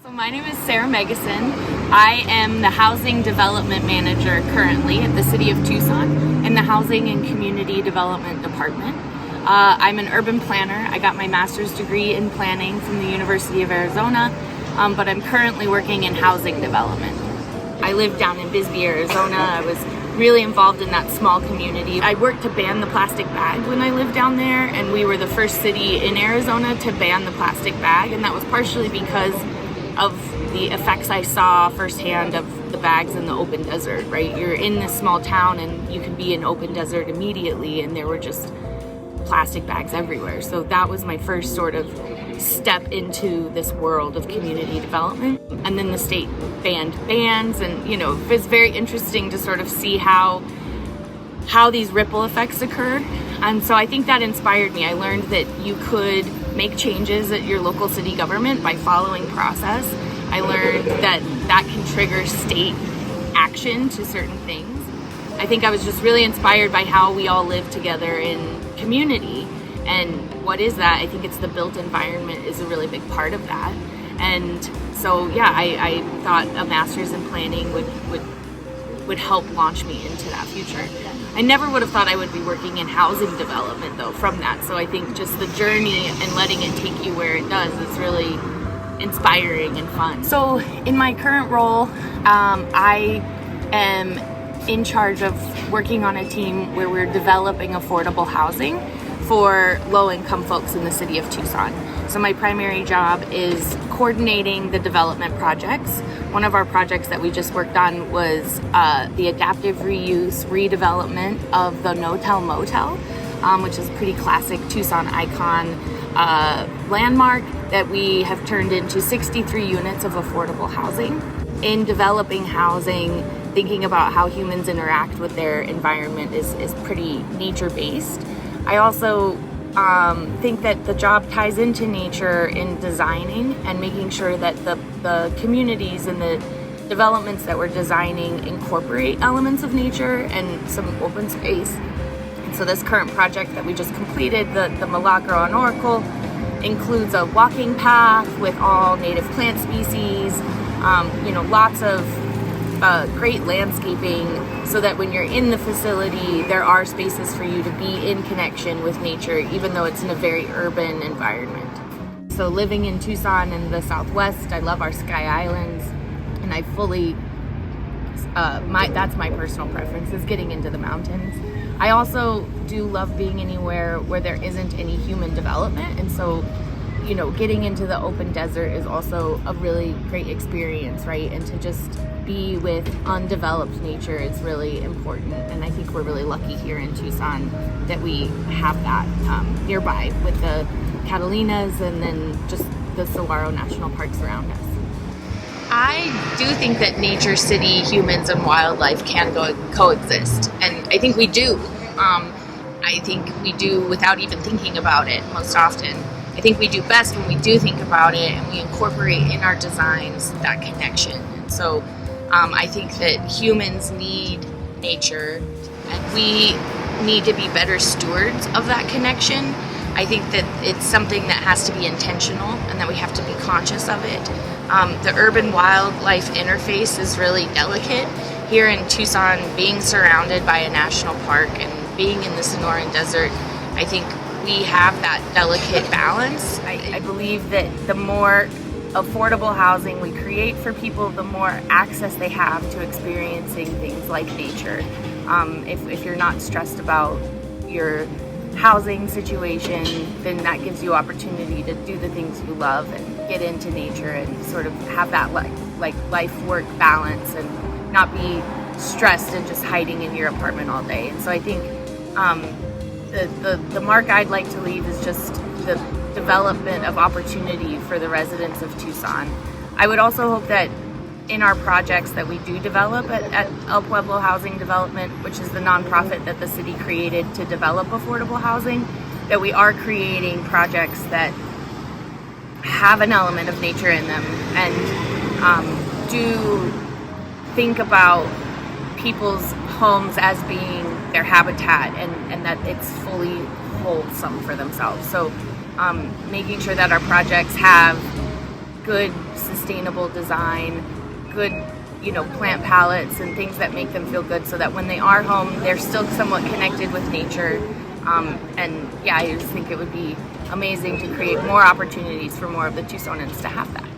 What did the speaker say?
So my name is Meggison. I am the Housing Development Manager currently at the City of Tucson in the Housing and Community Development Department. I'm an urban planner. I got my master's degree in planning from the University of Arizona, but I'm currently working in housing development. I live down in Bisbee, Arizona. I was really involved in that small community. I worked to ban the plastic bag when I lived down there, and we were the first city in Arizona to ban the plastic bag, and that was partially because of the effects I saw firsthand of the bags in the open desert, right? You're in this small town and you can be in open desert immediately, and there were just plastic bags everywhere. So that was my first sort of step into this world of community development. And then the state banned bans, and it was very interesting to sort of see how these ripple effects occur. And so I think that inspired me. I learned that you could make changes at your local city government by following process. I learned that can trigger state action to certain things. I think I was just really inspired by how we all live together in community. And what is that? I think it's the built environment is a really big part of that. And so yeah, I thought a master's in planning would help launch me into that future. I never would have thought I would be working in housing development though from that. So I think just the journey and letting it take you where it does is really inspiring and fun. So in my current role, I am in charge of working on a team where we're developing affordable housing for low-income folks in the city of Tucson. So my primary job is coordinating the development projects. One of our projects that we just worked on was the adaptive reuse redevelopment of the No-Tell Motel, which is a pretty classic Tucson icon landmark that we have turned into 63 units of affordable housing. In developing housing, thinking about how humans interact with their environment is pretty nature-based. I also think that the job ties into nature in designing and making sure that the communities and the developments that we're designing incorporate elements of nature and some open space. And so this current project that we just completed, the Milagro on Oracle, includes a walking path with all native plant species, lots of great landscaping, so that when you're in the facility, there are spaces for you to be in connection with nature, even though it's in a very urban environment. So living in Tucson in the Southwest, I love our Sky Islands, and I fully, that's my personal preference, is getting into the mountains. I also do love being anywhere where there isn't any human development, and so getting into the open desert is also a really great experience, right? And to just be with undeveloped nature is really important, and I think we're really lucky here in Tucson that we have that nearby with the Catalinas and then just the Saguaro National Parks around us. I do think that nature, city, humans, and wildlife can coexist, and I think we do. I think we do without even thinking about it most often. I think we do best when we do think about it and we incorporate in our designs that connection. And so I think that humans need nature, and we need to be better stewards of that connection. I think that it's something that has to be intentional and that we have to be conscious of it. The urban wildlife interface is really delicate. Here in Tucson, being surrounded by a national park and being in the Sonoran Desert, I think we have that delicate balance. I believe that the more affordable housing we create for people, the more access they have to experiencing things like nature. If you're not stressed about your housing situation, then that gives you opportunity to do the things you love and get into nature and sort of have that like life-work balance and not be stressed and just hiding in your apartment all day. And so I think the mark I'd like to leave is just the development of opportunity for the residents of Tucson. I would also hope that in our projects that we do develop at El Pueblo Housing Development, which is the nonprofit that the city created to develop affordable housing, that we are creating projects that have an element of nature in them and do think about people's homes as being their habitat and that it's fully wholesome for themselves. So making sure that our projects have good, sustainable sustainable design, good, you know, plant palettes and things that make them feel good, so that when they are home, they're still somewhat connected with nature. And yeah, I just think it would be amazing to create more opportunities for more of the Tucsonans to have that.